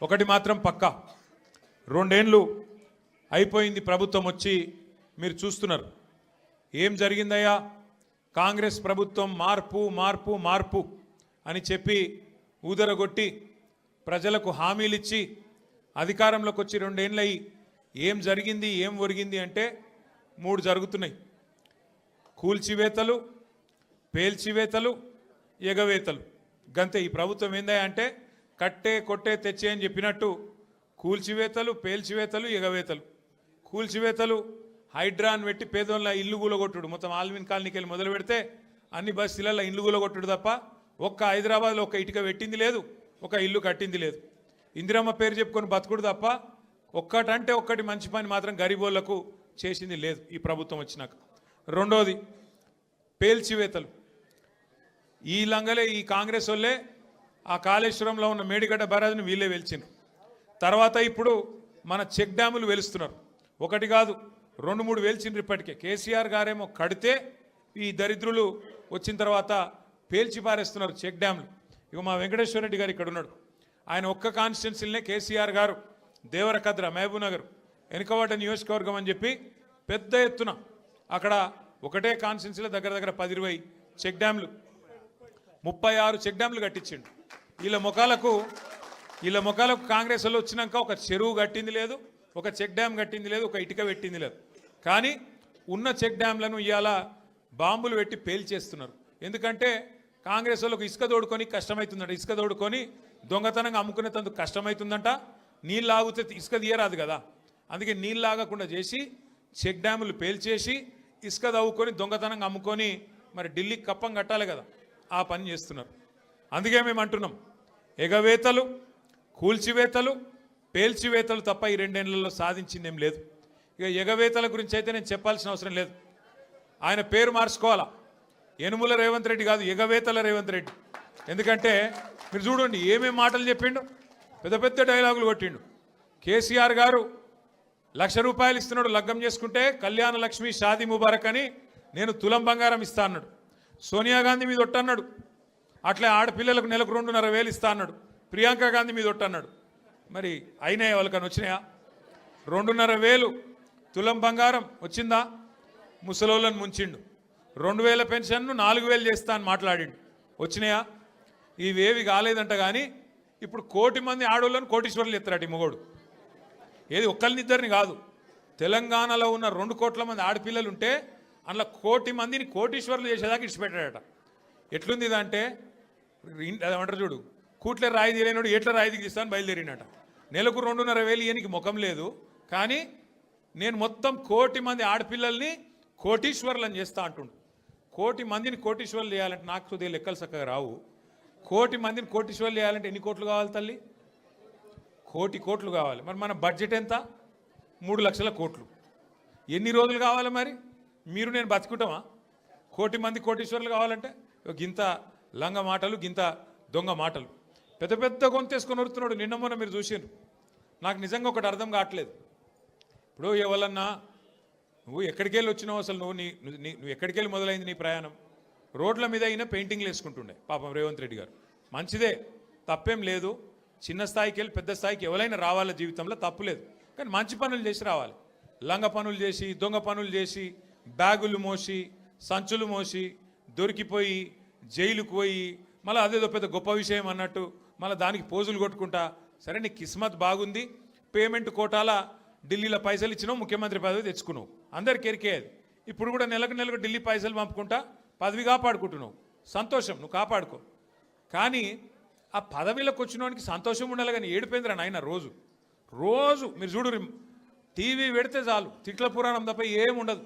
ఒకటి మాత్రం పక్కా, 2 ఏళ్ళు అయిపోయింది ప్రభుత్వం వచ్చి, మీరు చూస్తున్నారు ఏం జరిగిందయ్యా. కాంగ్రెస్ ప్రభుత్వం మార్పు మార్పు మార్పు అని చెప్పి ఊదరగొట్టి ప్రజలకు హామీలు ఇచ్చి అధికారంలోకి వచ్చి 2 ఏళ్ళు అయ్యి ఏం జరిగింది ఏం ఒరిగింది అంటే 3 జరుగుతున్నాయి. కూల్చివేతలు, పేల్చివేతలు, ఎగవేతలు. గంతే. ఈ ప్రభుత్వం ఏందా అంటే కట్టే కొట్టే తెచ్చే అని చెప్పినట్టు కూల్చివేతలు, పేల్చివేతలు, ఎగవేతలు. కూల్చివేతలు హైడ్రాన్ పెట్టి పేదోళ్ళ ఇల్లు కూలగొట్టుడు, మొత్తం ఆల్మిన్ కాలనీకి వెళ్ళి మొదలు పెడితే అన్ని బస్తీలలో ఇల్లు కూలగొట్టుడు తప్ప ఒక్క హైదరాబాద్లో ఒక్క ఇటుక పెట్టింది లేదు, ఒక ఇల్లు కట్టింది లేదు. ఇందిరమ్మ పేరు చెప్పుకొని బతుకుడు తప్ప ఒక్కటంటే ఒక్కటి మంచి పని మాత్రం గరీబోళ్లకు చేసింది లేదు ఈ ప్రభుత్వం వచ్చినాక. రెండోది పేల్చివేతలు. ఈ లంగలే ఈ కాంగ్రెస్ వాళ్ళే ఆ కాళేశ్వరంలో ఉన్న మేడిగడ్డ బరాజ్ని వీళ్ళే వెలిచిండ్రు. తర్వాత ఇప్పుడు మన చెక్ డ్యాములు వెలుస్తున్నారు. ఒకటి కాదు 2-3 వెలిచిండ్రు ఇప్పటికే. కేసీఆర్ గారేమో కడితే ఈ దరిద్రులు వచ్చిన తర్వాత పేల్చి పారేస్తున్నారు చెక్ డ్యాములు. ఇక మా వెంకటేశ్వర రెడ్డి గారు ఇక్కడ ఉన్నాడు. ఆయన ఒక్క కాన్స్టిట్యున్సీలనే కేసీఆర్ గారు దేవరకద్ర, మహబూబ్ నగర్, వెనుకబడ్డ నియోజకవర్గం అని చెప్పి పెద్ద ఎత్తున అక్కడ ఒకటే కాన్స్టిట్యున్సీలో దగ్గర దగ్గర 10-20 చెక్ డ్యాములు, 36 చెక్ డ్యాములు కట్టించిండు. వీళ్ళ ముఖాలకు కాంగ్రెస్ వాళ్ళు వచ్చినాక ఒక చెరువు కట్టింది లేదు, ఒక చెక్ డ్యామ్ కట్టింది లేదు, ఒక ఇటుక పెట్టింది లేదు. కానీ ఉన్న చెక్ డ్యామ్లను ఇవాళ బాంబులు పెట్టి పేల్చేస్తున్నారు. ఎందుకంటే కాంగ్రెస్ వాళ్ళకు ఇసుక తోడుకొని కష్టమవుతుందంట, ఇసుక తోడుకొని దొంగతనంగా అమ్ముకునేందుకు కష్టమవుతుందంట. నీళ్ళు ఆగితే ఇసుక తీయరాదు కదా, అందుకే నీళ్ళు ఆగకుండా చేసి చెక్ డ్యాములు పేల్చేసి ఇసుక తవ్వుకొని దొంగతనంగా అమ్ముకొని మరి ఢిల్లీకి కప్పం కట్టాలి కదా, ఆ పని చేస్తున్నారు. అందుకే మేము అంటున్నాం ఎగవేతలు, కూల్చివేతలు, పేల్చివేతలు తప్ప ఈ 2 ఏళ్లలో సాధించిందేం లేదు. ఇక ఎగవేతల గురించి అయితే నేను చెప్పాల్సిన అవసరం లేదు. ఆయన పేరు మార్చుకోవాలా, యనుమల రేవంత్ రెడ్డి కాదు, ఎగవేతల రేవంత్ రెడ్డి. ఎందుకంటే మీరు చూడండి ఏమేం మాటలు చెప్పిండు, పెద్ద పెద్ద డైలాగులు కొట్టిండు. కేసీఆర్ గారు 1,00,000 రూపాయలు ఇస్తున్నాడు లగ్గం చేసుకుంటే, కళ్యాణ లక్ష్మి షాదీ ముబారక్ అని నేను తులం బంగారం ఇస్తా అన్నాడు. సోనియా గాంధీ మీద ఒట్టన్నాడు, అట్లా ఆడపిల్లలకు నెలకు 2,500 ఇస్తా అన్నాడు. ప్రియాంక గాంధీ మీద ఒట్టన్నాడు. మరి అయినాయా వాళ్ళకని వచ్చినాయా? 2,500 తులం బంగారం వచ్చిందా? ముసలోళ్ళని ముంచిండు. 2,000 పెన్షన్ను 4,000 చేస్తా అని మాట్లాడిండు. వచ్చినాయా? ఇవేవి కాలేదంట. కానీ ఇప్పుడు 1 కోటి మంది ఆడోళ్ళని కోటీశ్వర్లు ఎత్తారట ఈ మొగోడు. ఏది ఒక్కరినిద్దరిని కాదు, తెలంగాణలో ఉన్న 2 కోట్ల మంది ఆడపిల్లలు ఉంటే అందులో 1 కోటి మందిని కోటీశ్వర్లు చేసేదాకా ఇడిచిపెట్టాడట. ఎట్లుంది ఇదంటే అదేమంటారు చూడు, కూట్లే రాయి తీయలేనాడు ఎట్లా రాయి దిగిస్తాను బయలుదేరినట. నెలకు 2,500 ఈయనకి ముఖం లేదు, కానీ నేను మొత్తం 1 కోటి మంది ఆడపిల్లల్ని కోటీశ్వర్లను చేస్తా అంటుండు. 1 కోటి మందిని కోటీశ్వర్లు చేయాలంటే నాకు కొద్దిగా లెక్కలు చక్కగా రావు. 1 కోటి మందిని కోటీశ్వర్లు చేయాలంటే ఎన్ని కోట్లు కావాలి తల్లి? 1 కోటి కావాలి. మరి మన బడ్జెట్ ఎంత? 3 లక్షల కోట్లు. ఎన్ని రోజులు కావాలి మరి? మీరు నేను బతుకుంటామా 1 కోటి మంది కోటీశ్వర్లు కావాలంటే? గింత లంగ మాటలు, గింత దొంగ మాటలు, పెద్ద పెద్ద గొంతేసుకొని వరుతున్నాడు. నిన్న మొన్న మీరు చూసిండ్రు. నాకు నిజంగా ఒకటి అర్థం కావట్లేదు. ఇప్పుడు ఎవరన్నా నువ్వు ఎక్కడికి వెళ్ళి వచ్చినావు, అసలు నువ్వు ఎక్కడికి వెళ్ళి మొదలైంది నీ ప్రయాణం? రోడ్ల మీద అయినా పెయింటింగ్లు వేసుకుంటుండే పాపం రేవంత్ రెడ్డి గారు. మంచిదే, తప్పేం లేదు. చిన్న స్థాయికి వెళ్ళి పెద్ద స్థాయికి ఎవరైనా రావాల జీవితంలో, తప్పు లేదు. కానీ మంచి పనులు చేసి రావాలి. లంగ పనులు చేసి, దొంగ పనులు చేసి, బ్యాగులు మోసి, సంచులు మోసి, దొరికిపోయి జైలుకు పోయి మళ్ళీ అదేదో పెద్ద గొప్ప విషయం అన్నట్టు మళ్ళీ దానికి పోజులు కొట్టుకుంటా. సరే నీ కిస్మత్ బాగుంది, పేమెంట్ కోటాల ఢిల్లీలో పైసలు ఇచ్చినావు, ముఖ్యమంత్రి పదవి తెచ్చుకున్నావు, అందరికి ఎరికేది. ఇప్పుడు కూడా నెలకు ఢిల్లీ పైసలు పంపుకుంటా పదవి కాపాడుకుంటున్నావు. సంతోషం, నువ్వు కాపాడుకో. కానీ ఆ పదవిలోకి వచ్చినోనికి సంతోషం ఉండాలి, కానీ ఏడిపోయిందిరా నాయన. రోజు మీరు చూడు, టీవీ పెడితే చాలు తిట్ల పురాణం తప్ప ఏముండదు.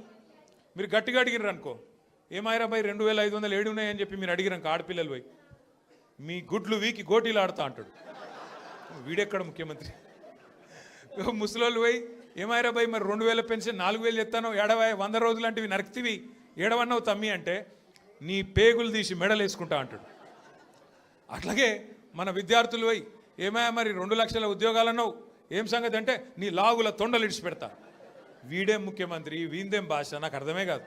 మీరు గట్టిగా అడిగిర్రు అనుకో, ఏమాయిరా భయ్ 2,500 ఏడు ఉన్నాయని చెప్పి మీరు అడిగిరాక ఆడపిల్లలు పోయి మీ గుడ్లు వీకి గోటీలు ఆడుతా అంటాడు. వీడెక్కడ ముఖ్యమంత్రి? ముసలోళ్ళు పోయి ఏమాయిరా భయ్ మరి 2,000 పెన్షన్ 4,000 ఎత్తానో, 100 రోజులు అంటే నరక్తివి, ఏడవన్నావు తమ్మి అంటే నీ పేగులు తీసి మెడలు వేసుకుంటా అంటాడు. అట్లాగే మన విద్యార్థులు పోయి ఏమయ్యా మరి 2 లక్షల ఉద్యోగాలన్నావు, ఏం సంగతి అంటే నీ లాగుల తొండలు ఇడిచిపెడతా. వీడేం ముఖ్యమంత్రి, వీందేం భాష, నాకు అర్థమే కాదు.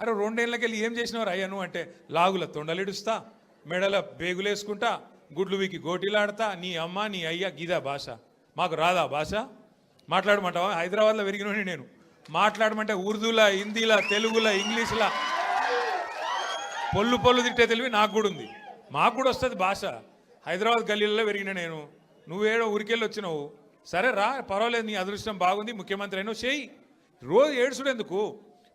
అరే 2 ఏళ్ళకి వెళ్ళి ఏం చేసినవారు అయ్యాను అంటే లాగుల తొండలు ఇడుస్తా, మెడల బేగులేసుకుంటా, గుడ్లు వీకి గోటీలాడతా, నీ అమ్మ నీ అయ్య గీదా భాష. మాకు రాదా భాష? మాట్లాడమంటావా? హైదరాబాద్లో పెరిగినోని నేను. మాట్లాడమంటే ఉర్దూలా, హిందీలా, తెలుగులా, ఇంగ్లీష్లా పొల్లు పొల్లు తిట్టే తెలివి నాకు కూడా ఉంది. మాకు కూడా వస్తుంది భాష. హైదరాబాద్ గల్లీలలో పెరిగిన నేను. నువ్వేడో ఊరికెళ్ళి వచ్చినావు. సరే రా, పర్వాలేదు, నీ అదృష్టం బాగుంది, ముఖ్యమంత్రి అయినావు, చేయి. రోజు ఏడుచుడు ఎందుకు?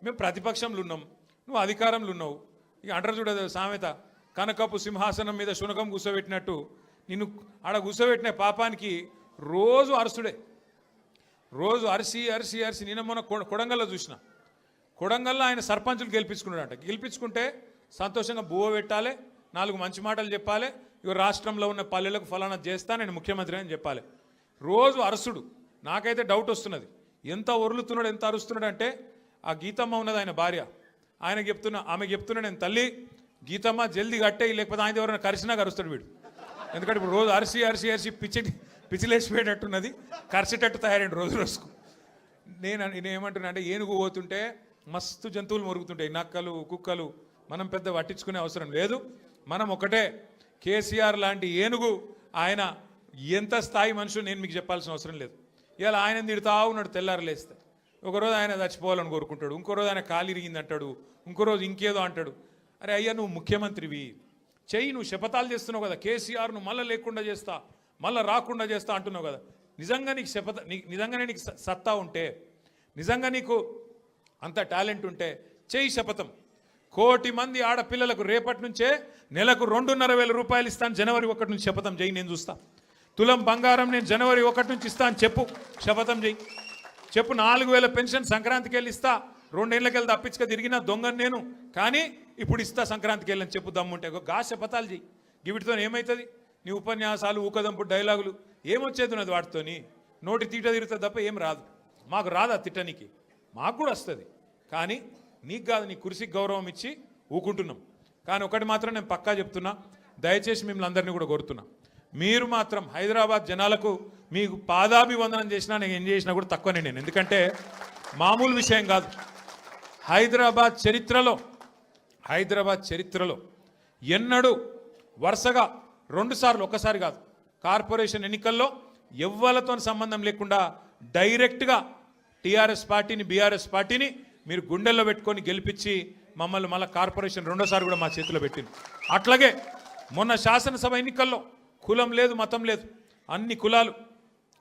మేము ప్రతిపక్షంలో ఉన్నాం, నువ్వు అధికారంలో ఉన్నావు. ఇక అంటారు చూడదు సామెత, కనకపు సింహాసనం మీద శునకం కూర్చోబెట్టినట్టు నిన్ను ఆడ కూర్చోబెట్టిన పాపానికి రోజు అరసుడే. రోజు అరిసి అరిసి అరిసి. నిన్న మొన్న కొడంగల్లో చూసిన. కొడంగల్లో ఆయన సర్పంచులు గెలిపించుకున్నాడంట. గెలిపించుకుంటే సంతోషంగా బువ్వ పెట్టాలి, 4 మంచి మాటలు చెప్పాలి. ఇక రాష్ట్రంలో ఉన్న పల్లెలకు ఫలానా చేస్తా, నేను ముఖ్యమంత్రి అని చెప్పాలి. రోజు అరసుడు. నాకైతే డౌట్ వస్తున్నది, ఎంత ఒరులుతున్నాడు, ఎంత అరుస్తున్నాడు అంటే, ఆ గీతమ్మ ఉన్నది ఆయన భార్య, ఆయనకు చెప్తున్నా, ఆమెకు చెప్తున్నా, నేను తల్లి గీతమ్మ జల్దీ కట్టే, లేకపోతే ఆయన ఎవరైనా కరిసినా కరుస్తాడు వీడు. ఎందుకంటే ఇప్పుడు రోజు అరిసి అరిసి అరిసి పిచ్చిలేసిపోయేటట్టున్నది, కరిసేటట్టు తయారైంది రోజు రోజుకు. నేనేమంటున్నా అంటే, ఏనుగు పోతుంటే మస్తు జంతువులు మొరుగుతుంటాయి, నక్కలు, కుక్కలు. మనం పెద్ద పట్టించుకునే అవసరం లేదు. మనం ఒకటే, కేసీఆర్ లాంటి ఏనుగు ఆయన ఎంత స్థాయి మనుషులు నేను మీకు చెప్పాల్సిన అవసరం లేదు. ఇలా ఆయన తిడుతా ఉన్నాడు తెల్లారు లేస్తే. ఒకరోజు ఆయన చచ్చిపోవాలని కోరుకుంటాడు, ఇంకో రోజు ఆయన కాలు ఇరిగింది అంటాడు, ఇంకో రోజు ఇంకేదో అంటాడు. అరే అయ్యా, నువ్వు ముఖ్యమంత్రివి, చెయ్యి. నువ్వు శపథాలు చేస్తున్నావు కదా, కేసీఆర్ను మళ్ళీ లేకుండా చేస్తా, మళ్ళీ రాకుండా చేస్తా అంటున్నావు కదా. నిజంగా నీకు నిజంగానే నీకు సత్తా ఉంటే, నిజంగా నీకు అంత టాలెంట్ ఉంటే చెయ్యి శపథం. 1 కోటి మంది ఆడపిల్లలకు రేపటి నుంచే నెలకు 2,500 రూపాయలు ఇస్తాను, జనవరి 1 నుంచి శపథం చేయి, నేను చూస్తా. తులం బంగారం నేను జనవరి 1 నుంచి ఇస్తాను చెప్పు, శపథం చేయి. చెప్పు. 4,000 పెన్షన్ సంక్రాంతికి వెళ్ళి ఇస్తా, 2 ఏళ్ళకి వెళ్ళి తప్పించుక తిరిగిన దొంగను నేను, కానీ ఇప్పుడు ఇస్తా సంక్రాంతికి వెళ్ళని చెప్పు దమ్ముంటే. గా శపథాలు చేయి. వీటితో ఏమవుతుంది? నీ ఉపన్యాసాలు, ఊకదంపు డైలాగులు ఏమొచ్చేది ఉన్నది వాటితోని? నోటి తీట తిరుగుతుంది తప్ప ఏం రాదు. మాకు రాదా తిట్టనికి? మాకు కూడా వస్తుంది, కానీ నీకు కాదు. నీ కుర్చీకి గౌరవం ఇచ్చి ఊకుంటున్నాం. కానీ ఒకటి మాత్రం నేను పక్కా చెప్తున్నా, దయచేసి మిమ్మల్ని అందరినీ కూడా కోరుతున్నా, మీరు మాత్రం హైదరాబాద్ జనాలకు మీకు పాదాభివందనం చేసినా, నేను ఏం చేసినా కూడా తక్కువనే నేను. ఎందుకంటే మామూలు విషయం కాదు. హైదరాబాద్ చరిత్రలో ఎన్నడూ వరుసగా 2 సార్లు, ఒకసారి కాదు, కార్పొరేషన్ ఎన్నికల్లో ఎవ్వలతో సంబంధం లేకుండా డైరెక్ట్గా టీఆర్ఎస్ పార్టీని, బీఆర్ఎస్ పార్టీని మీరు గుండెల్లో పెట్టుకొని గెలిపించి మమ్మల్ని మళ్ళీ కార్పొరేషన్ 2సారి కూడా మా చేతిలో పెట్టింది. అట్లాగే మొన్న శాసనసభ ఎన్నికల్లో కులం లేదు, మతం లేదు, అన్ని కులాలు,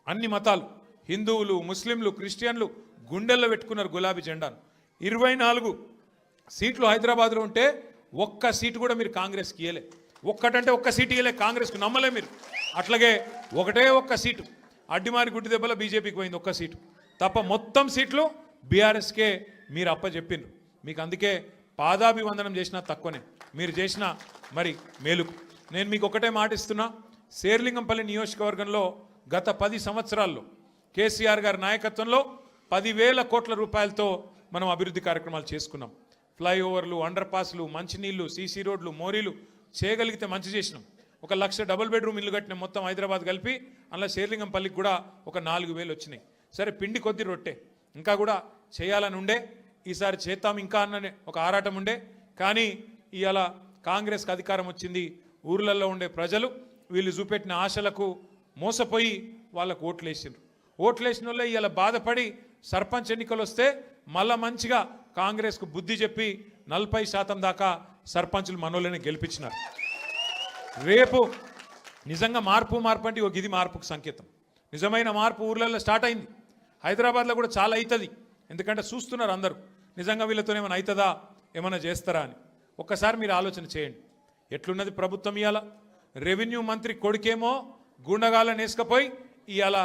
అన్ని మతాలు, హిందువులు, ముస్లింలు, క్రిస్టియన్లు గుండెల్లో పెట్టుకున్నారు గులాబీ జెండాను. 24 సీట్లు హైదరాబాద్లో ఉంటే ఒక్క సీటు కూడా మీరు కాంగ్రెస్కి ఇయ్యలే. ఒక్కటంటే ఒక్క సీటు ఇయ్యలే కాంగ్రెస్కు, నమ్మలే మీరు. అట్లాగే ఒక్క సీటు అడ్డిమారి గుడ్డి దెబ్బలో బీజేపీకి పోయింది, ఒక్క సీటు తప్ప మొత్తం సీట్లు బీఆర్ఎస్కే మీరు అప్పచెప్పిండ్రు. మీకు అందుకే పాదాభివందనం చేసినా తక్కువనే, మీరు చేసిన మరి మేలుకు. నేను మీకు ఒకటే మాట ఇస్తున్నా, శేర్లింగంపల్లి నియోజకవర్గంలో గత 10 సంవత్సరాల్లో కేసీఆర్ గారి నాయకత్వంలో 10,000 కోట్ల రూపాయలతో మనం అభివృద్ధి కార్యక్రమాలు చేసుకున్నాం. ఫ్లైఓవర్లు, అండర్ పాస్లు, మంచినీళ్లు, సీసీ రోడ్లు, మోరీలు చేయగలిగితే మంచి చేసినాం. 1 లక్ష డబుల్ బెడ్రూమ్ ఇల్లు కట్టిన మొత్తం హైదరాబాద్ కలిపి, అందులో శేర్లింగంపల్లికి కూడా ఒక 4,000 వచ్చినాయి. సరే, పిండి కొద్ది రొట్టె, ఇంకా కూడా చేయాలని ఉండే, ఈసారి చేద్దాం ఇంకా అన్న ఒక ఆరాటం ఉండే. కానీ ఇవాళ కాంగ్రెస్కి అధికారం వచ్చింది. ఊర్లలో ఉండే ప్రజలు వీళ్ళు చూపెట్టిన ఆశలకు మోసపోయి వాళ్ళకు ఓట్లేసిండ్రు. ఓట్లేసిన వాళ్ళే ఇవాళ బాధపడి సర్పంచ్ ఎన్నికలు వస్తే మళ్ళా మంచిగా కాంగ్రెస్కు బుద్ధి చెప్పి 40% దాకా సర్పంచులు మనోళ్ళని గెలిపించినారు. రేపు నిజంగా మార్పు అంటే ఒక ఇది మార్పుకు సంకేతం. నిజమైన మార్పు ఊర్లలో స్టార్ట్ అయింది. హైదరాబాద్లో కూడా చాలా అవుతుంది. ఎందుకంటే చూస్తున్నారు అందరూ, నిజంగా వీళ్ళతో ఏమైనా అవుతుందా, ఏమైనా చేస్తారా అని. ఒక్కసారి మీరు ఆలోచన చేయండి, ఎట్లున్నది ప్రభుత్వం. ఇవాళ రెవెన్యూ మంత్రి కొడుకేమో గుండగాళ్ళని వేసుకపోయి ఇవాళ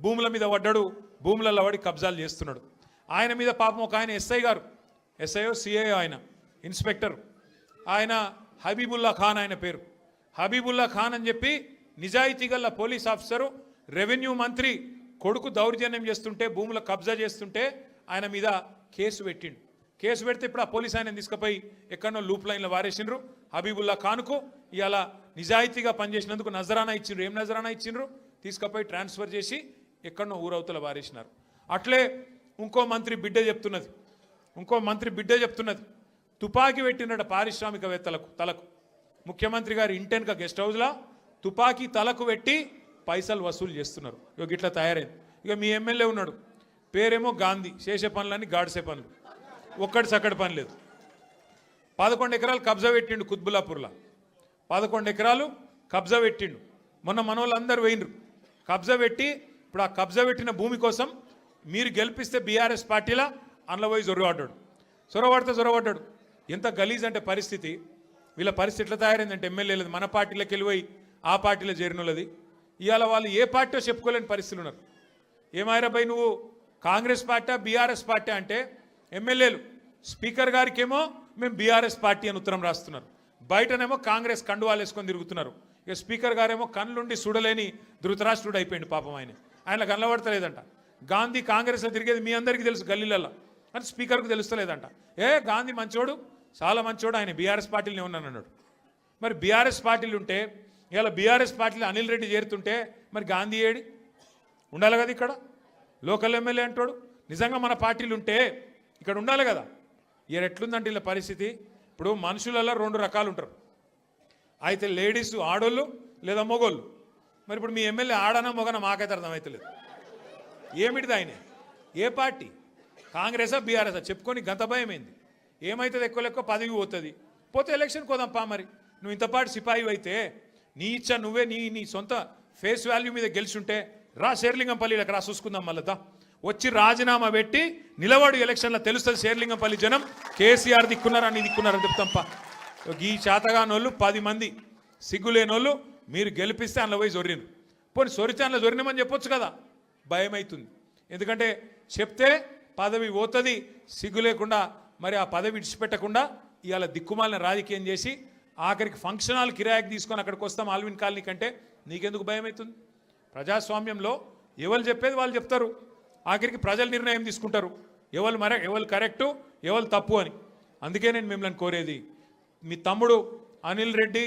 భూముల మీద పడ్డాడు, భూములలో పడి కబ్జాలు చేస్తున్నాడు. ఆయన మీద పాపం ఒక ఆయన ఎస్ఐయో సిఐఓ, ఆయన ఇన్స్పెక్టర్, ఆయన హబీబుల్లా ఖాన్, ఆయన పేరు హబీబుల్లా ఖాన్ అని చెప్పి నిజాయితీ గల పోలీస్ ఆఫీసరు రెవెన్యూ మంత్రి కొడుకు దౌర్జన్యం చేస్తుంటే, భూముల కబ్జా చేస్తుంటే ఆయన మీద కేసు పెట్టిండు. కేసు పెడితే ఇప్పుడు ఆ పోలీస్ ఆయన తీసుకుపోయి ఎక్కడో లూప్ లైన్లో వారేసిండ్రు. హబీబుల్లా ఖాన్కు ఇవాళ నిజాయితీగా పనిచేసినందుకు నజరానా ఇచ్చిండ్రు. ఏం నజరానా ఇచ్చిండ్రు? తీసుకుపోయి ట్రాన్స్ఫర్ చేసి ఎక్కడో ఊరవతల వారేసినారు. అట్లే ఇంకో మంత్రి బిడ్డ చెప్తున్నది, తుపాకీ పెట్టినట పారిశ్రామికవేత్తలకు తలకు. ముఖ్యమంత్రి గారి ఇంటెనక గెస్ట్ హౌస్లో తుపాకీ తలకు పెట్టి పైసలు వసూలు చేస్తున్నారు. ఇక ఇట్లా తయారైంది. ఇక మీ ఎమ్మెల్యే ఉన్నాడు, పేరేమో గాంధీ, చేసే పనులన్నీ గాడిసే పనులు, ఒక్కటి సక్కడి పని లేదు. 11 ఎకరాలు కబ్జా పెట్టిండు కుత్బుల్లాపూర్లో, 11 ఎకరాలు కబ్జా పెట్టిండు. మొన్న మనోళ్ళందరూ పోయినరు కబ్జా పెట్టి. ఇప్పుడు ఆ కబ్జా పెట్టిన భూమి కోసం మీరు గెలిపిస్తే బీఆర్ఎస్ పార్టీలా అందులో పోయి జొరబడ్డాడు. ఎంత గలీజ్ అంటే పరిస్థితి. వీళ్ళ పరిస్థితి ఎట్లా తయారైందంటే ఎమ్మెల్యేలది మన పార్టీలోకి వెళ్ళిపోయి ఆ పార్టీలో చేరినోళ్ళది. ఇవాళ వాళ్ళు ఏ పార్టీ చెప్పుకోలేని పరిస్థితులు ఉన్నారు. ఏమాయిరాబాయ్ నువ్వు కాంగ్రెస్ పార్టీ బీఆర్ఎస్ పార్టీ అంటే ఎమ్మెల్యేలు స్పీకర్ గారికేమో మేము బీఆర్ఎస్ పార్టీ అని ఉత్తరం రాస్తున్నారు, బయటనేమో కాంగ్రెస్ కండువాలు వేసుకొని తిరుగుతున్నారు. ఇక స్పీకర్ గారేమో కళ్ళుండి చూడలేని ధృతరాష్ట్రుడు అయిపోయింది పాపం. ఆయన కనబడతలేదంట. గాంధీ కాంగ్రెస్లో తిరిగేది మీ అందరికీ తెలుసు గల్లీలలో, అని స్పీకర్కు తెలుస్తలేదంట. గాంధీ మంచోడు, చాలా మంచోడు, ఆయన బీఆర్ఎస్ పార్టీలోనే ఉన్నాను అన్నాడు. మరి బీఆర్ఎస్ పార్టీలు ఉంటే ఇలా బీఆర్ఎస్ పార్టీలో అనిల్ రెడ్డి చేరుతుంటే మరి గాంధీ ఏడి ఉండాలి కదా, ఇక్కడ లోకల్ ఎమ్మెల్యే అంటాడు. నిజంగా మన పార్టీలు ఉంటే ఇక్కడ ఉండాలి కదా. ఇయర్ ఎట్లుందంటే ఇలా పరిస్థితి. ఇప్పుడు మనుషులలో 2 రకాలు ఉంటారు, అయితే లేడీస్ ఆడోళ్ళు లేదా మొగోళ్ళు. మరి ఇప్పుడు మీ ఎమ్మెల్యే ఆడనా మొగనా మాకైతే అర్థమవుతలేదు. ఏమిటిది ఆయన, ఏ పార్టీ, కాంగ్రెసా బీఆర్ఎసా చెప్పుకొని గంత భయమైంది. ఏమవుతుంది, ఎక్కువ పదవి పోతే ఎలక్షన్ కోదాంపా. మరి నువ్వు ఇంతపాటు సిపాయి అయితే నీ ఇచ్చా నువ్వే నీ సొంత ఫేస్ వాల్యూ మీద గెలిచుంటే రా శేర్లింగంపల్లికి రా చూసుకుందాం. మళ్ళా వచ్చి రాజీనామా పెట్టి నిలబడు, ఎలక్షన్లో తెలుస్తుంది శేర్లింగంపల్లి జనం కేసీఆర్ దిక్కున్నారా నీ దిక్కున్నారని చెప్తాంపా. ఈ చేతగానోళ్ళు 10 మంది సిగ్గులేనోళ్ళు మీరు గెలిపిస్తే అందులో పోయి జొర్రిను. పోనీ సొరితే అందులో జొరినమని చెప్పొచ్చు కదా. భయం అవుతుంది, ఎందుకంటే చెప్తే పదవి పోతుంది. సిగ్గు లేకుండా మరి ఆ పదవి విడిచిపెట్టకుండా ఇవాళ దిక్కుమాలిన రాజకీయం చేసి ఆఖరికి ఫంక్షన్ హాల్ కిరాయికి తీసుకొని అక్కడికి వస్తాం ఆల్విన్ కాలనీ కంటే నీకెందుకు భయం అవుతుంది. ప్రజాస్వామ్యంలో ఎవరు చెప్పేది వాళ్ళు చెప్తారు, ఆఖరికి ప్రజలు నిర్ణయం తీసుకుంటారు ఎవరు కరెక్టు ఎవరు తప్పు అని. అందుకే నేను మిమ్మల్ని కోరేది, మీ తమ్ముడు అనిల్ రెడ్డి,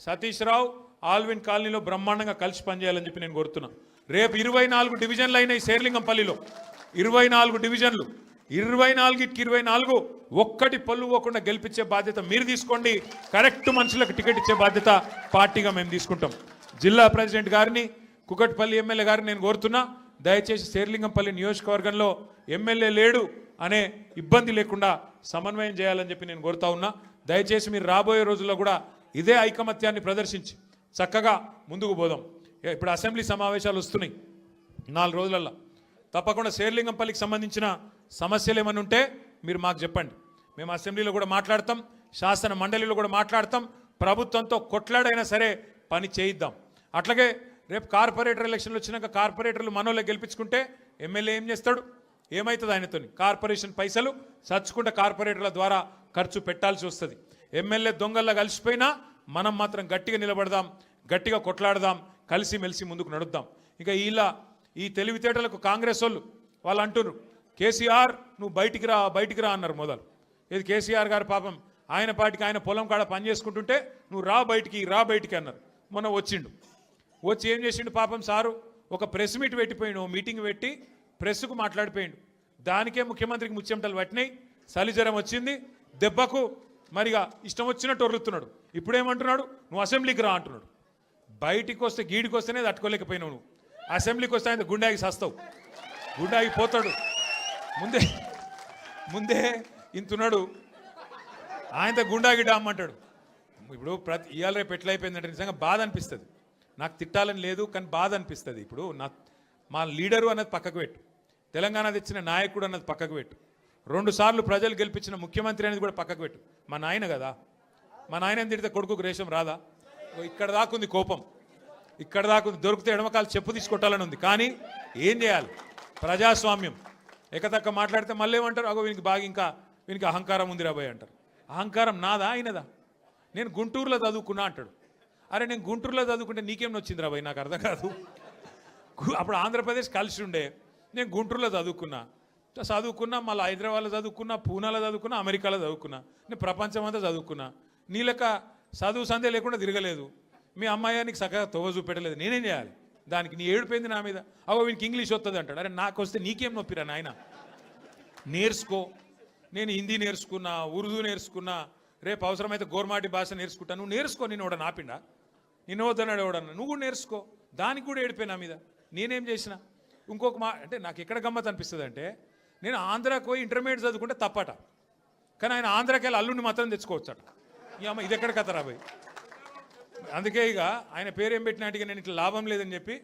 సతీష్ రావు ఆల్విన్ కాలనీలో బ్రహ్మాండంగా కలిసి పనిచేయాలని చెప్పి నేను కోరుతున్నా. రేపు 24 డివిజన్లు అయినాయి శేర్లింగంపల్లిలో, 24 డివిజన్లు, 24కి 24 ఒక్కటి పళ్ళు పోకుండా గెలిపించే బాధ్యత మీరు తీసుకోండి. కరెక్ట్ మనుషులకు టికెట్ ఇచ్చే బాధ్యత పార్టీగా మేము తీసుకుంటాం. జిల్లా ప్రెసిడెంట్ గారిని, కుకట్పల్లి ఎమ్మెల్యే గారిని నేను కోరుతున్నా, దయచేసి శేర్లింగంపల్లి నియోజకవర్గంలో ఎమ్మెల్యే లేడు అనే ఇబ్బంది లేకుండా సమన్వయం చేయాలని చెప్పి నేను కోరుతా ఉన్నా. దయచేసి మీరు రాబోయే రోజుల్లో కూడా ఇదే ఐకమత్యాన్ని ప్రదర్శించి చక్కగా ముందుకు పోదాం. ఇప్పుడు అసెంబ్లీ సమావేశాలు వస్తున్నాయి 4 రోజులల్లో. తప్పకుండా శేర్లింగంపల్లికి సంబంధించిన సమస్యలు ఏమైనా ఉంటే మీరు మాకు చెప్పండి. మేము అసెంబ్లీలో కూడా మాట్లాడతాం, శాసన మండలిలో కూడా మాట్లాడతాం. ప్రభుత్వంతో కొట్లాడైనా సరే పని చేయిద్దాం. అట్లాగే రేపు కార్పొరేటర్ ఎలక్షన్లు వచ్చినాక కార్పొరేటర్లు మనోళ్ళే గెలిపించుకుంటే ఎమ్మెల్యే ఏం చేస్తాడు, ఏమవుతుంది ఆయనతో? కార్పొరేషన్ పైసలు చచ్చుకుంటే కార్పొరేటర్ల ద్వారా ఖర్చు పెట్టాల్సి వస్తుంది. ఎమ్మెల్యే దొంగల్లా కలిసిపోయినా మనం మాత్రం గట్టిగా నిలబడదాం, గట్టిగా కొట్లాడదాం, కలిసిమెలిసి ముందుకు నడుద్దాం. ఇంకా ఈ తెలివితేటలకు కాంగ్రెస్ వాళ్ళు అంటున్నారు, కేసీఆర్ నువ్వు బయటికి రా అన్నారు మొదలు. ఇది కేసీఆర్ గారు పాపం ఆయన పార్టీకి ఆయన పొలం కాడ పని చేసుకుంటుంటే నువ్వు రా బయటికి అన్నారు. మొన్న వచ్చి ఏం చేసిండు పాపం సారు, ఒక ప్రెస్ మీట్ పెట్టిపోయిండు, మీటింగ్ పెట్టి ప్రెస్కు మాట్లాడిపోయిండు. దానికే ముఖ్యమంత్రికి ముచ్చెమటలు పట్టినాయి, చలిజ్వరం వచ్చింది, దెబ్బకు మరిగా ఇష్టం వచ్చినట్టు ఒర్రుతున్నాడు. ఇప్పుడేమంటున్నాడు, నువ్వు అసెంబ్లీకి రా అంటున్నాడు. బయటికి వస్తే గీడికి వస్తేనే తట్టుకోలేకపోయినావు నువ్వు, అసెంబ్లీకి వస్తే ఆయన గుండాకి సస్తావు, గుండాకి పోతాడు. ముందే ఇంతున్నాడు, ఆయనతో గుండాకి డామ్మంటాడు. ఇప్పుడు ఇవాళ రేపు ఎట్లయిపోయిందంటే నిజంగా బాధ అనిపిస్తుంది. నాకు తిట్టాలని లేదు కానీ బాధ అనిపిస్తుంది. ఇప్పుడు మా లీడరు అన్నది పక్కకు పెట్టు, తెలంగాణ తెచ్చిన నాయకుడు అన్నది పక్కకు పెట్టు, 2 సార్లు ప్రజలు గెలిపించిన ముఖ్యమంత్రి అనేది కూడా పక్కకు పెట్టు. మా నాయన కదా, మా నాయన తిడితే కొడుకుకు రేషం రాదా? ఇక్కడ దాకుంది కోపం, ఇక్కడ దాకుంది. దొరికితే ఎడమకాలు చెప్పు తీసుకొట్టాలని ఉంది. కానీ ఏం చేయాలి, ప్రజాస్వామ్యం. ఎకతక్క మాట్లాడితే మళ్ళీ ఏమంటారు, అగో వీనికి అహంకారం ఉంది రాబోయ్ అంటారు. అహంకారం నాదా ఆయనదా? నేను గుంటూరులో చదువుకున్నా అంటాడు. అరే నేను గుంటూరులో చదువుకుంటే నీకేం వచ్చింది రాబోయ్, నాకు అర్థం కాదు. అప్పుడు ఆంధ్రప్రదేశ్ కలిసి ఉండే, నేను గుంటూరులో చదువుకున్నా, మళ్ళీ హైదరాబాద్లో చదువుకున్నా, పూనాలో చదువుకున్నా, అమెరికాలో చదువుకున్నా, నేను ప్రపంచం అంతా చదువుకున్నా. నీ లెక్క చదువు సందే లేకుండా తిరగలేదు. మీ అమ్మాయి నీకు చక్కగా తొవ్వ చూపెట్టలేదు, నేనేం చేయాలి? దానికి నీ ఏడిపోయింది నా మీద. అవో వీనికి ఇంగ్లీష్ వస్తుంది అంటాడు. అరే నాకు వస్తే నీకేం నొప్పిరా నాయన, నేర్చుకో. నేను హిందీ నేర్చుకున్నా, ఉర్దూ నేర్చుకున్నా, రేపు అవసరమైతే గోర్మాటి భాష నేర్చుకుంటా. నువ్వు నేర్చుకో, నేను కూడా నాపిండా? నిన్ను వద్దన్నాడు ఎవడన్నా, నువ్వు కూడా నేర్చుకో. దానికి కూడా ఏడిపోయినా మీద నేనేం చేసిన. ఇంకొక అంటే నాకు ఎక్కడ గమ్మత్ అనిపిస్తుంది అంటే, నేను ఆంధ్రాకి పోయి ఇంటర్మీడియట్ చదువుకుంటే తప్పట, కానీ ఆయన ఆంధ్రాకి వెళ్ళి అల్లుడిని మాత్రం తెచ్చుకోవచ్చట. ఈ అమ్మ ఇది ఎక్కడ కథ రాబోయ్. అందుకే ఇక ఆయన పేరు ఏం పెట్టినట్టుగా నేను ఇట్లా లాభం లేదని చెప్పి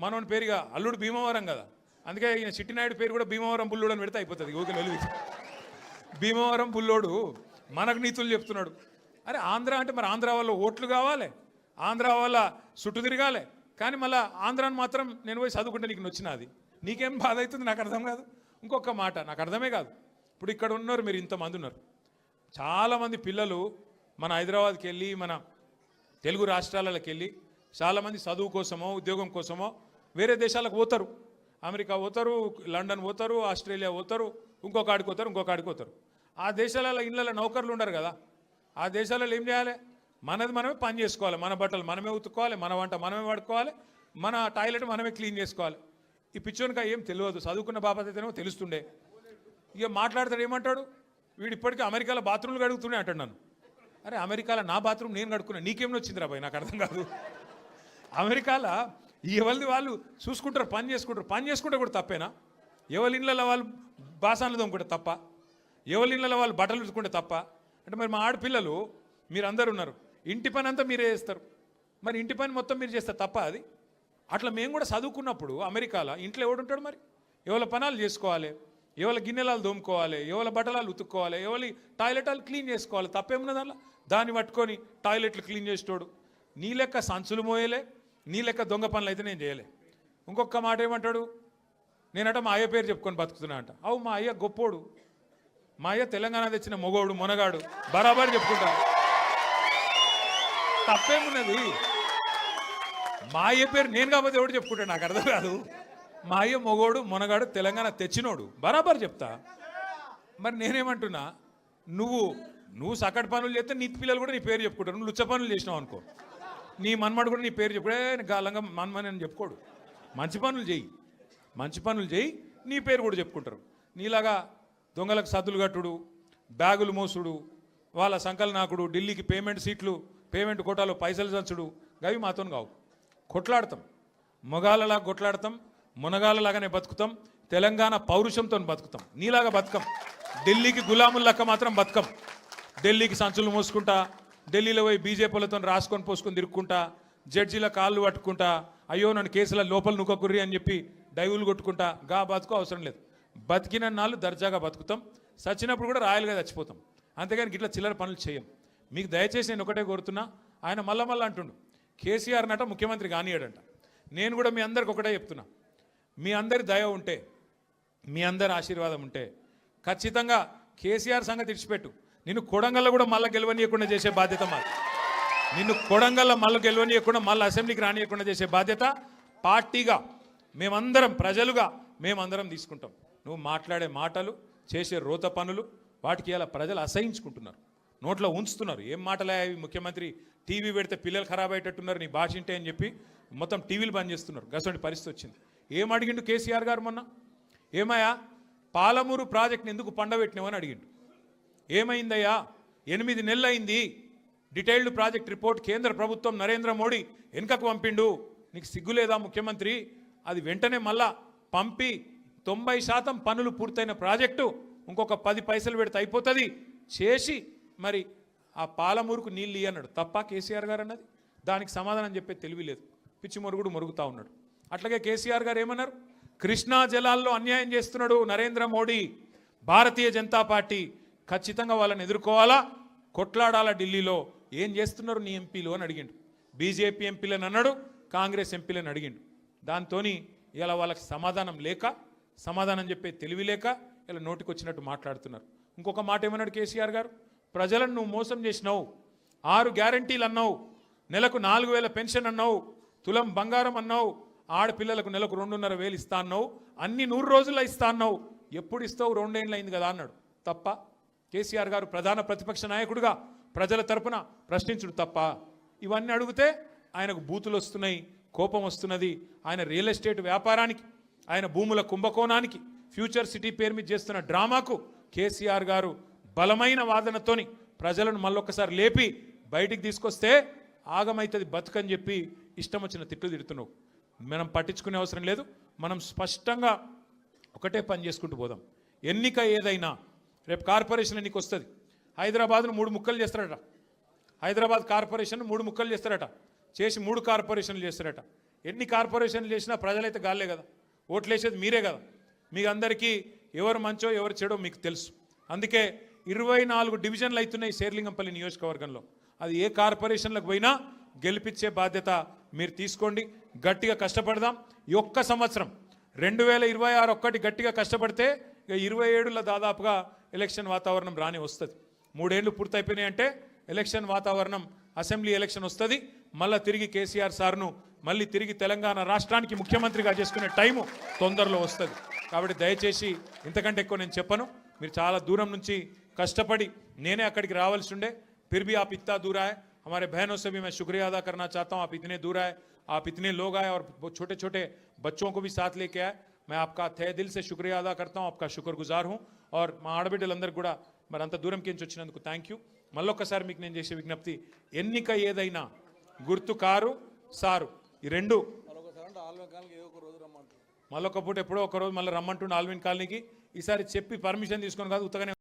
మనోని పేరుగా అల్లుడు భీమవరం కదా, అందుకే ఈయన చిట్టినాయుడు పేరు కూడా భీమవరం బుల్లోడు అని పెడితే అయిపోతుంది. ఓకే వెలుగు భీమవరం బుల్లోడు మనకు నీతులు చెప్తున్నాడు. అరే ఆంధ్ర అంటే మరి ఆంధ్ర వల్ల ఓట్లు కావాలి, ఆంధ్ర వల్ల చుట్టూ తిరగాలి, కానీ మళ్ళీ ఆంధ్రాని మాత్రం నేను పోయి చదువుకుంటే నీకు నచ్చినది, నీకేం బాధ అవుతుంది నాకు అర్థం కాదు. ఇంకొక మాట నాకు అర్థమే కాదు. ఇప్పుడు ఇక్కడ ఉన్నారు మీరు, ఇంతమంది ఉన్నారు, చాలామంది పిల్లలు మన హైదరాబాద్కి వెళ్ళి మన తెలుగు రాష్ట్రాలకి వెళ్ళి చాలామంది చదువు కోసమో ఉద్యోగం కోసమో వేరే దేశాలకు పోతారు. అమెరికా పోతారు, లండన్ పోతారు, ఆస్ట్రేలియా పోతారు, ఇంకొక ఆడికి పోతారు. ఆ దేశాలలో ఇళ్ళలో నౌకర్లు ఉండరు కదా, ఆ దేశాలలో ఏం చేయాలి, మనది మనమే పని చేసుకోవాలి, మన బట్టలు మనమే ఉతుక్కోవాలి, మన వంట మనమే వాడుకోవాలి, మన టాయిలెట్ మనమే క్లీన్ చేసుకోవాలి. ఈ పిచ్చోనికా ఏం తెలియదు, చదువుకున్న బాబాతేనేమో తెలుస్తుండే. ఇక మాట్లాడతాడు ఏమంటాడు, వీడు ఇప్పటికీ అమెరికాలో బాత్రూమ్లు కడుగుతూనే అంటాడు నన్ను. అరే అమెరికాలో నా బాత్రూమ్ నేను కడుక్కున్నా, నీకేం వచ్చింది రాబాయ్, నాకు అర్థం కాదు. అమెరికాలో ఎవరిది వాళ్ళు చూసుకుంటారు, పని చేసుకుంటే కూడా తప్పేనా? ఎవరి ఇళ్ళలో వాళ్ళు బాసాన్లు తోముకుంటే తప్ప, ఎవరి ఇళ్ళలో వాళ్ళు బట్టలు ఉతుకుంటే తప్ప అంటే మరి మా ఆడపిల్లలు మీరు అందరు ఉన్నారు, ఇంటి పని అంతా మీరే చేస్తారు, మరి ఇంటి పని మొత్తం మీరు చేస్తారు తప్ప అది? అట్లా మేము కూడా చదువుకున్నప్పుడు అమెరికాలో ఇంట్లో ఎవడుంటాడు మరి, ఎవరి పనాలు చేసుకోవాలి, ఎవరి గిన్నెలాలు దోముకోవాలి, ఎవరి బట్టలాలు ఉతుక్కోవాలి, ఎవరి టాయిలెట్లు క్లీన్ చేసుకోవాలి, తప్పేమున్నది అలా? దాన్ని పట్టుకొని టాయిలెట్లు క్లీన్ చేసేటోడు నీ లెక్క సంచులు మోయలే, నీ లెక్క దొంగ పనులు అయితే నేను చేయలే. ఇంకొక మాట ఏమంటాడు, నేనట మా అయ్య పేరు చెప్పుకొని బతుకుతున్నా అంట. అవు మా అయ్య గొప్పోడు, మా అయ్య తెలంగాణ తెచ్చిన మొగోడు మొనగాడు బరాబర్ చెప్పుకుంటా, తప్పేమున్నది? మా అయ్య పేరు నేను కాకపోతే ఎవడు చెప్పుకుంటాడు, నాకు అర్థం కాదు. మా అయ్య మొగోడు మొనగాడు తెలంగాణ తెచ్చినోడు బరాబర్ చెప్తా. మరి నేనేమంటున్నా, నువ్వు సకటి పనులు చేస్తే నీ పిల్లలు కూడా నీ పేరు చెప్పుకుంటారు. నువ్వు లుచ్చ పనులు చేసినావు అనుకో, నీ మన్మడు కూడా నీ పేరు చెప్పుడే గాలంగా మన్మని అని చెప్పుకోడు. మంచి పనులు చేయి నీ పేరు కూడా చెప్పుకుంటారు. నీలాగా దొంగలకు సద్దులు కట్టుడు, బ్యాగులు మోసుడు, వాళ్ళ సంకల్ నాకుడు, ఢిల్లీకి పేమెంట్ కోటాలో పైసలు చంచుడు, గవి మాతో కావు. కొట్లాడతాం, మొగాళ్ళలాగా కొట్లాడతాం, మునగాళ్ళలాగానే బతుకుతాం, తెలంగాణ పౌరుషంతో బతుకుతాం. నీలాగా బతుకం, ఢిల్లీకి గులాములక్క మాత్రం బతుకం. ఢిల్లీకి సంచులు మోసుకుంటా, ఢిల్లీలో పోయి బీజేపీలతో రాసుకొని పోసుకొని తిరుక్కుంటా, జడ్జీల కాళ్ళు పట్టుకుంటా, అయ్యో నన్ను కేసుల లోపల నువ్వకుర్రి అని చెప్పి డైవులు కొట్టుకుంటా, గా బతుకు అవసరం లేదు. బతికిన నాళ్ళు దర్జాగా బతుకుతాం, చచ్చినప్పుడు కూడా రాయలుగా చచ్చిపోతాం. అంతేగాని ఇట్లా చిల్లర పనులు చేయం. మీకు దయచేసి నేను ఒకటే కోరుతున్నా, ఆయన మళ్ళా అంటుండు కేసీఆర్ నట ముఖ్యమంత్రి కానియాడంట. నేను కూడా మీ అందరికి ఒకటే చెప్తున్నా, మీ అందరి దయ ఉంటే, మీ అందరి ఆశీర్వాదం ఉంటే ఖచ్చితంగా కేసీఆర్ సంగతి ఇడిచిపెట్టు, నిన్ను కొడంగల్లో కూడా మళ్ళీ గెలవనీయకుండా చేసే బాధ్యత మాది. నిన్ను కొడంగల్లో మళ్ళీ గెలవనీయకుండా మళ్ళీ అసెంబ్లీకి రానియకుండా చేసే బాధ్యత పార్టీగా మేమందరం, ప్రజలుగా మేమందరం తీసుకుంటాం. నువ్వు మాట్లాడే మాటలు, చేసే రోత పనులు, వాటికి ఇలా ప్రజలు అసహించుకుంటున్నారు, నోట్లో ఉంచుతున్నారు. ఏం మాటలే అవి, ముఖ్యమంత్రి టీవీ పెడితే పిల్లలు ఖరాబ్ అయ్యేటట్టున్నారు నీ భాష ఇంటే అని చెప్పి మొత్తం టీవీలు బంద్ చేస్తున్నారు. గసంటి పరిస్థితి వచ్చింది. ఏం అడిగిండు కేసీఆర్ గారు మొన్న, ఏమయ్యా పాలమూరు ప్రాజెక్ట్ని ఎందుకు పండబెట్టినావని అడిగిండు. ఏమైందయ్యా, 8 నెలలు అయింది, డీటెయిల్డ్ ప్రాజెక్ట్ రిపోర్ట్ కేంద్ర ప్రభుత్వం నరేంద్ర మోడీ వెనుకకు పంపిండు, నీకు సిగ్గులేదా ముఖ్యమంత్రి? అది వెంటనే మళ్ళా పంపి 90% పనులు పూర్తయిన ప్రాజెక్టు ఇంకొక 10 పైసలు పెడితే అయిపోతుంది చేసి మరి ఆ పాలమూరుకు నీళ్ళు అన్నాడు. తప్ప కేసీఆర్ గారు అన్నది? దానికి సమాధానం చెప్పే తెలివి లేదు, పిచ్చి మొరుగుడు మొరుగుతూ ఉన్నాడు. అట్లాగే కేసీఆర్ గారు ఏమన్నారు, కృష్ణా జలాల్లో అన్యాయం చేస్తున్నాడు నరేంద్ర మోడీ, భారతీయ జనతా పార్టీ ఖచ్చితంగా వాళ్ళని ఎదుర్కోవాలా, కొట్లాడాలా, ఢిల్లీలో ఏం చేస్తున్నారు నీ ఎంపీలు అని అడిగిండు. బీజేపీ ఎంపీలను అన్నాడు, కాంగ్రెస్ ఎంపీలను అడిగిండు. దాంతో ఇలా వాళ్ళకి సమాధానం చెప్పే తెలివి లేక ఇలా నోటికి వచ్చినట్టు మాట్లాడుతున్నారు. ఇంకొక మాట ఏమన్నాడు కేసీఆర్ గారు, ప్రజలను నువ్వు మోసం చేసినావు, 6 గ్యారంటీలు అన్నావు, నెలకు 4,000 పెన్షన్ అన్నావు, తులం బంగారం అన్నావు, ఆడపిల్లలకు నెలకు 2,500 ఇస్తా అన్నావు, అన్ని 100 రోజుల్లో ఇస్తా అన్నావు, ఎప్పుడు ఇస్తావు, 2 ఏళ్ళు అయింది కదా అన్నాడు. తప్ప కేసీఆర్ గారు ప్రధాన ప్రతిపక్ష నాయకుడిగా ప్రజల తరపున ప్రశ్నించుడు తప్ప? ఇవన్నీ అడిగితే ఆయనకు బూతులు వస్తున్నాయి, కోపం వస్తున్నది. ఆయన రియల్ ఎస్టేట్ వ్యాపారానికి, ఆయన భూముల కుంభకోణానికి, ఫ్యూచర్ సిటీ పేరు మీద చేస్తున్న డ్రామాకు కేసీఆర్ గారు బలమైన వాదనతోని ప్రజలను మళ్ళొక్కసారి లేపి బయటికి తీసుకొస్తే ఆగమైతుంది బతుకని చెప్పి ఇష్టం వచ్చిన తిట్లు తిడుతున్నావు. మనం పట్టించుకునే అవసరం లేదు. మనం స్పష్టంగా ఒకటే పని చేసుకుంటూ పోదాం. ఎన్నిక ఏదైనా రేపు కార్పొరేషన్ ఎన్నిక వస్తుంది. హైదరాబాద్ను 3 ముక్కలు చేస్తారట. హైదరాబాద్ కార్పొరేషన్ 3 ముక్కలు చేస్తారట. చేసి 3 కార్పొరేషన్లు చేస్తారట. ఎన్ని కార్పొరేషన్లు చేసినా ప్రజలైతే గాలే కదా, ఓట్లు వేసేది మీరే కదా. మీకు అందరికీ ఎవరు మంచో ఎవరు చెడో మీకు తెలుసు. అందుకే 24 డివిజన్లు అవుతున్నాయి శేర్లింగంపల్లి నియోజకవర్గంలో. అది ఏ కార్పొరేషన్లకు పోయినా గెలిపించే బాధ్యత మీరు తీసుకోండి. గట్టిగా కష్టపడదాం. ఈ ఒక్క సంవత్సరం 2026 ఒక్కటి గట్టిగా కష్టపడితే ఇక 27లో దాదాపుగా ఎలక్షన్ వాతావరణం రాని వస్తుంది. 3 ఏళ్ళు పూర్తయిపోయినాయి అంటే ఎలక్షన్ వాతావరణం, అసెంబ్లీ ఎలక్షన్ వస్తుంది. మళ్ళీ తిరిగి కేసీఆర్ సార్ను మళ్ళీ తిరిగి తెలంగాణ రాష్ట్రానికి ముఖ్యమంత్రిగా చేసుకునే టైము తొందరలో వస్తుంది. కాబట్టి దయచేసి ఇంతకంటే ఎక్కువ నేను చెప్పను. మీరు చాలా దూరం నుంచి కష్టపడి నేనే అక్కడికి రావాల్సి ఉండే. फिर भी आप इतना दूर आए, हमारे बहनों से भी मैं शुक्रिया अदा करना चाहता हूँ. आप इतने दूर आए, आप इतने लोग आए और छोटे छोटे बच्चों को भी साथ लेके आए. मैं आपका तहे दिल से शुक्रिया अदा करता हूँ, आपका शुक्रगुजार हूँ. और మా ఆడబిడ్డలందరూ కూడా మరి అంత దూరం కించి వచ్చినందుకు థ్యాంక్ యూ. మళ్ళొక్కసారి మీకు నేను చేసే విజ్ఞప్తి, ఎన్నిక ఏదైనా గుర్తు కారు సారు ఈ రెండు. మళ్ళొక పూట ఎప్పుడో ఒక రోజు మళ్ళీ రమ్మంటుండే ఆల్విన్ కాలనీకి. ఈసారి చెప్పి పర్మిషన్ తీసుకొని కాదు, ఉత్తగానే